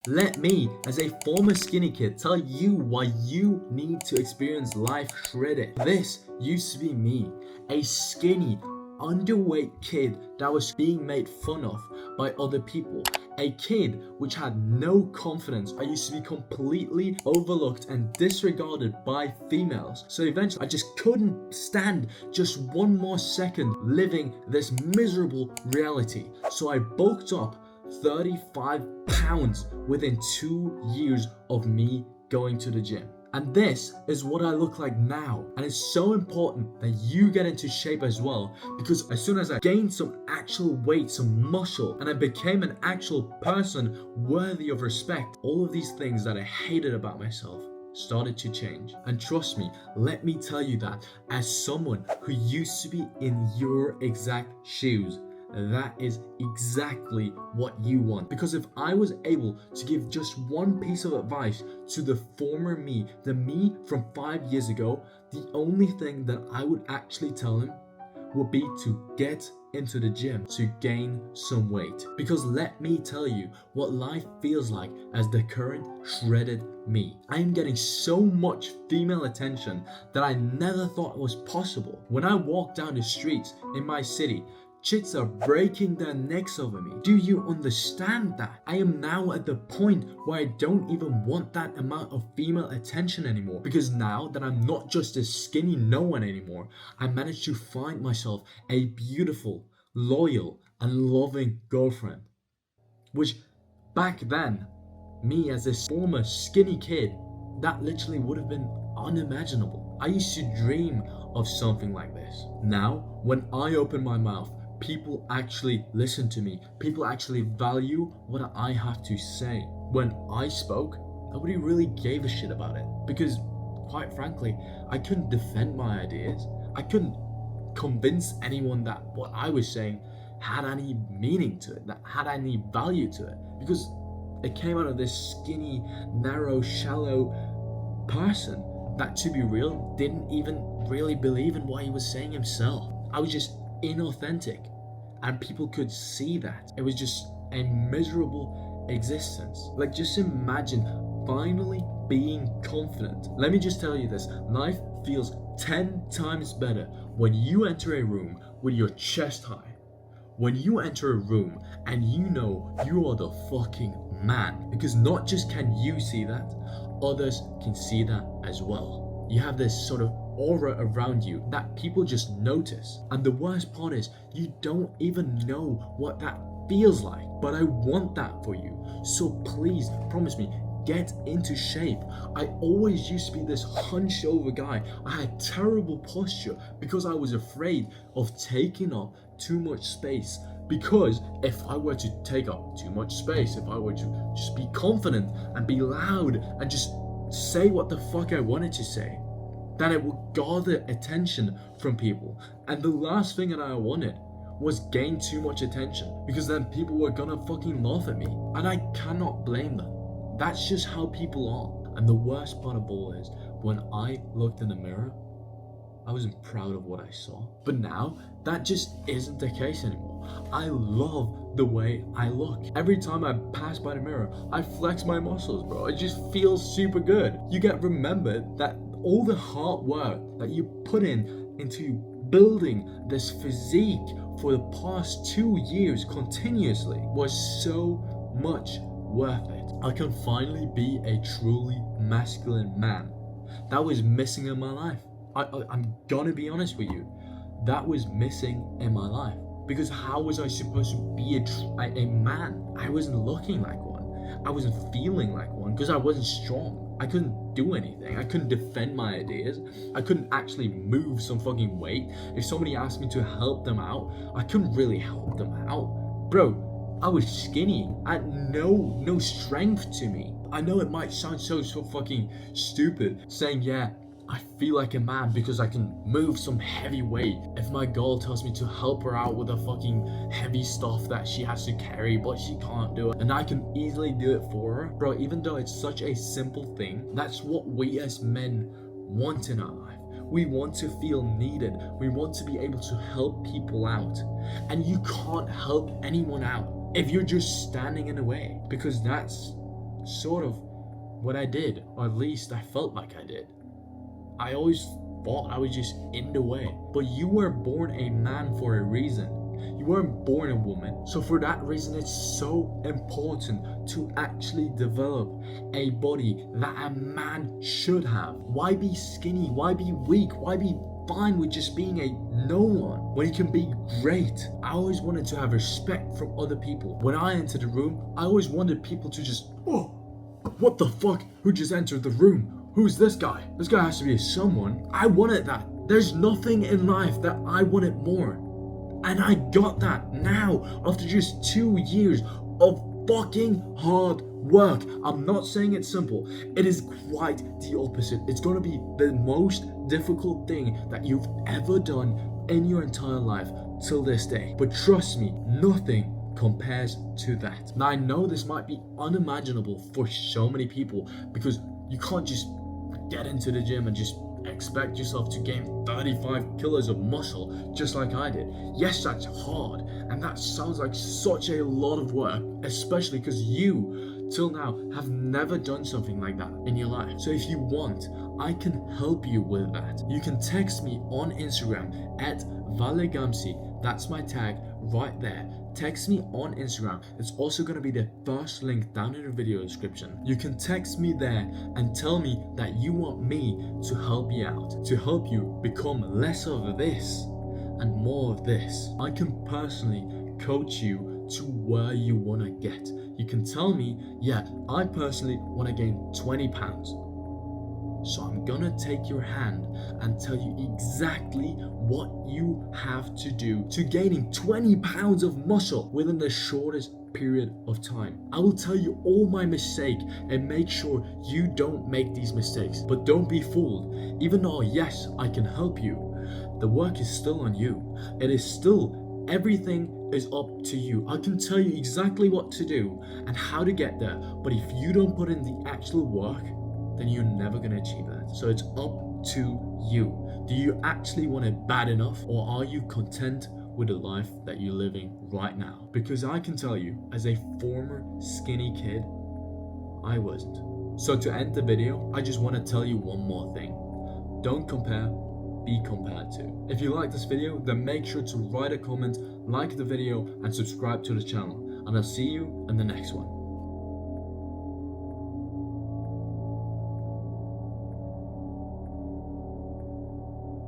Let me, as a former skinny kid, tell you why you need to experience life shredded. This used to be me, a skinny, underweight kid that was being made fun of by other people. A kid which had no confidence. I used to be completely overlooked and disregarded by females. So eventually I just couldn't stand just one more second living this miserable reality. So I bulked up 35 pounds within 2 years of me going to the gym. And this is what I look like now. And it's so important that you get into shape as well, because as soon as I gained some actual weight, some muscle, and I became an actual person worthy of respect, all of these things that I hated about myself started to change. And trust me, let me tell you that as someone who used to be in your exact shoes, that is exactly what you want. Because if I was able to give just one piece of advice to the former me, the me from 5 years ago, the only thing that I would actually tell him would be to get into the gym to gain some weight. Because let me tell you what life feels like as the current shredded me. I am getting so much female attention that I never thought was possible. When I walk down the streets in my city, chicks are breaking their necks over me. Do you understand that? I am now at the point where I don't even want that amount of female attention anymore, because now that I'm not just a skinny no one anymore, I managed to find myself a beautiful, loyal, and loving girlfriend. Which back then, me as a former skinny kid, that literally would have been unimaginable. I used to dream of something like this. Now, when I open my mouth, people actually listen to me. People actually value what I have to say. When I spoke, nobody really gave a shit about it, because quite frankly, I couldn't defend my ideas. I couldn't convince anyone that what I was saying had any meaning to it, that had any value to it, because it came out of this skinny, narrow, shallow person that, to be real, didn't even really believe in what he was saying himself. I was just inauthentic, and people could see that. It was just a miserable existence. Like, just imagine finally being confident. Let me just tell you this, life feels 10 times better when you enter a room with your chest high. When you enter a room and you know you are the fucking man, because not just can you see that, others can see that as well. You have this sort of aura around you that people just notice. And the worst part is, you don't even know what that feels like. But I want that for you. So please, promise me, get into shape. I always used to be this hunched over guy. I had terrible posture because I was afraid of taking up too much space. Because if I were to take up too much space, if I were to just be confident and be loud and just say what the fuck I wanted to say, that it would gather attention from people. And the last thing that I wanted was gain too much attention, because then people were gonna fucking laugh at me. And I cannot blame them. That's just how people are. And the worst part of all is, when I looked in the mirror, I wasn't proud of what I saw. But now, that just isn't the case anymore. I love the way I look. Every time I pass by the mirror, I flex my muscles, bro. It just feels super good. You get remembered that all the hard work that you put into building this physique for the past 2 years continuously was so much worth it. I can finally be a truly masculine man. That was missing in my life. I'm gonna be honest with you. That was missing in my life. Because how was I supposed to be a man? I wasn't looking like one. I wasn't feeling like one because I wasn't strong. I couldn't do anything. I couldn't defend my ideas. I couldn't actually move some fucking weight. If somebody asked me to help them out, I couldn't really help them out. Bro, I was skinny. I had no strength to me. I know it might sound so fucking stupid saying, yeah, I feel like a man because I can move some heavy weight. If my girl tells me to help her out with the fucking heavy stuff that she has to carry, but she can't do it, and I can easily do it for her. Bro, even though it's such a simple thing, that's what we as men want in our life. We want to feel needed. We want to be able to help people out. And you can't help anyone out if you're just standing in the way, because that's sort of what I did, or at least I felt like I did. I always thought I was just in the way. But you were born a man for a reason. You weren't born a woman. So for that reason, it's so important to actually develop a body that a man should have. Why be skinny? Why be weak? Why be fine with just being a no one when you can be great? I always wanted to have respect from other people. When I entered the room, I always wanted people to just, oh, what the fuck? Who just entered the room? Who's this guy? This guy has to be someone. I wanted that. There's nothing in life that I wanted more. And I got that now after just 2 years of fucking hard work. I'm not saying it's simple. It is quite the opposite. It's going to be the most difficult thing that you've ever done in your entire life till this day. But trust me, nothing compares to that. Now I know this might be unimaginable for so many people because you can't just get into the gym and just expect yourself to gain 35 kilos of muscle just like I did. Yes, that's hard, and that sounds like such a lot of work, especially because you till now have never done something like that in your life. So if you want, I can help you with that. You can text me on Instagram at Valle. That's my tag right there. Text me on Instagram. It's also going to be the first link down in the video description. You can text me there and tell me that you want me to help you out, to help you become less of this and more of this. I can personally coach you to where you want to get. You can tell me, yeah, I personally want to gain 20 pounds. So I'm gonna take your hand and tell you exactly what you have to do to gaining 20 pounds of muscle within the shortest period of time. I will tell you all my mistakes and make sure you don't make these mistakes. But don't be fooled. Even though, yes, I can help you, the work is still on you. It is still, everything is up to you. I can tell you exactly what to do and how to get there. But if you don't put in the actual work, then you're never going to achieve that. So it's up to you. Do you actually want it bad enough, or are you content with the life that you're living right now? Because I can tell you, as a former skinny kid, I wasn't. So to end the video, I just want to tell you one more thing. Don't compare, be compared to. If you like this video, then make sure to write a comment, like the video, and subscribe to the channel. And I'll see you in the next one.